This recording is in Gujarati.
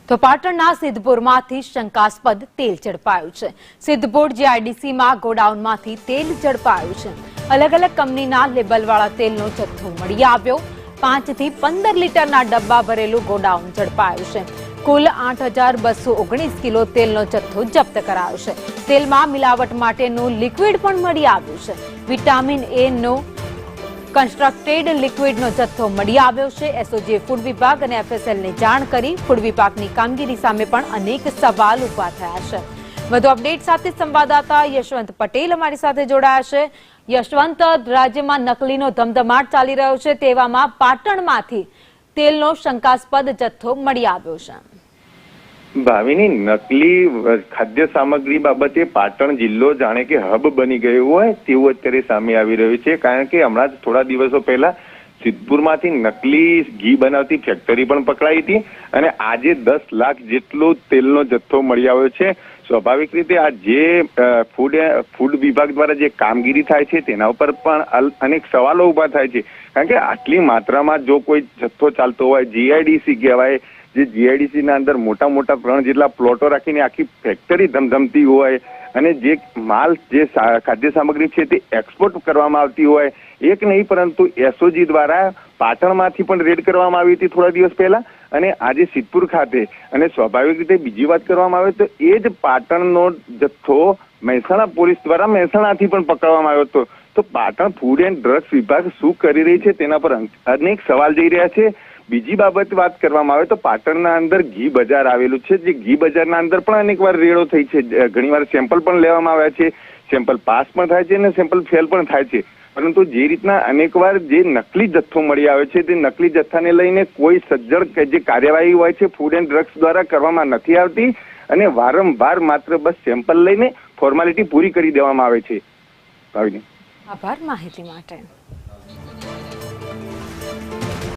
તો પાટણના સિદ્ધપુરમાંથી શંકાસ્પદ તેલ ઝડપાયું છે। સિદ્ધપુર જીઆઈડીસીમાં ગોડાઉનમાંથી તેલ ઝડપાયું છે। અલગ અલગ કંપનીના લેબલવાળા તેલનો જથ્થો મળી આવ્યો। 5 થી 15 લીટરના ડબ્બા ભરેલું ગોડાઉન ઝડપાયું છે। કુલ 8,219 કિલો તેલનો જથ્થો જપ્ત કરાયો છે। તેલમાં મિલાવટ માટેનું લિક્વિડ પણ મળી આવ્યું છે। વિટામિન એ નો કન્સ્ટ્રક્ટેડ લિક્વિડનો જથ્થો મળી આવ્યો છે। એસઓજીએ ફૂડ વિભાગ અને એફએસએલને જાણ કરી ફૂડ વિભાગની કામગીરી સામે પણ અનેક સવાલ ઉભા થયા છે। વધુ અપડેટ સાથે સંવાદદાતા યશવંત પટેલ અમારી સાથે જોડાયા છે। યશવંત, રાજ્યમાં નકલીનો ધમધમાટ ચાલી રહ્યો છે, તેવામાં પાટણમાંથી તેલનો શંકાસ્પદ જથ્થો મળી આવ્યો છે। ભાવિની, નકલી ખાદ્ય સામગ્રી બાબતે પાટણ જિલ્લો જાણે કે હબ બની ગયો હોય તેવું અત્યારે સામે આવી રહ્યું છે। કારણ કે હમણાં જ થોડા દિવસો પહેલા સિદ્ધપુરમાંથી નકલી ઘી બનાવતી ફેક્ટરી પણ પકડાઈ હતી અને આજે 10 લાખ જેટલો તેલનો જથ્થો મળી આવ્યો છે। સ્વાભાવિક રીતે આ જે ફૂડ વિભાગ દ્વારા જે કામગીરી થાય છે તેના ઉપર પણ અનેક સવાલો ઉભા થાય છે। કારણ કે આટલી માત્રામાં જો કોઈ જથ્થો ચાલતો હોય, જીઆઈડીસી કહેવાય, જે જીઆઈડીસી ના અંદર મોટા મોટા 3 જેટલા પ્લોટો રાખીને આખી ફેક્ટરી ધમધમતી હોય અને જે માલ જે ખાદ્ય સામગ્રી છે તે એક્સપોર્ટ કરવામાં આવતી હોય, એક નહીં પરંતુ એસઓજી દ્વારા પાટણમાંથી પણ રેડ કરવામાં આવી હતી થોડા દિવસ પહેલા અને આજે સિદ્ધપુર ખાતે। અને સ્વાભાવિક રીતે બીજી વાત કરવામાં આવે તો એ જ પાટણનો જથ્થો મહેસાણા પોલીસ દ્વારા મહેસાણાથી પણ પકડવામાં આવ્યો હતો। તો પાટણ ફૂડ એન્ડ ડ્રગ્સ વિભાગ શું કરી રહી છે તેના પર અનેક સવાલ જઈ રહ્યા છે। બીજી બાબત વાત કરવામાં આવે તો પાટણના અંદર ઘી બજાર આવેલું છે, જે ઘી બજારના અંદર પણ અનેક વાર રેડો થઈ છે। ઘણીવાર સેમ્પલ પણ લેવામાં આવ્યા છે, સેમ્પલ પાસ પણ થાય છે અને સેમ્પલ ફેલ પણ થાય છે। પરંતુ જે રીતના અનેકવાર જે નકલી જથ્થો મળી આવે છે તે નકલી જથ્થાને લઈને કોઈ સજ્જડ કે જે કાર્યવાહી હોય છે ફૂડ એન્ડ ડ્રગ્સ દ્વારા કરવામાં નથી આવતી અને વારંવાર માત્ર બસ સેમ્પલ લઈને ફોર્માલિટી પૂરી કરી દેવામાં આવે છે। આભાર માહિતી માટે।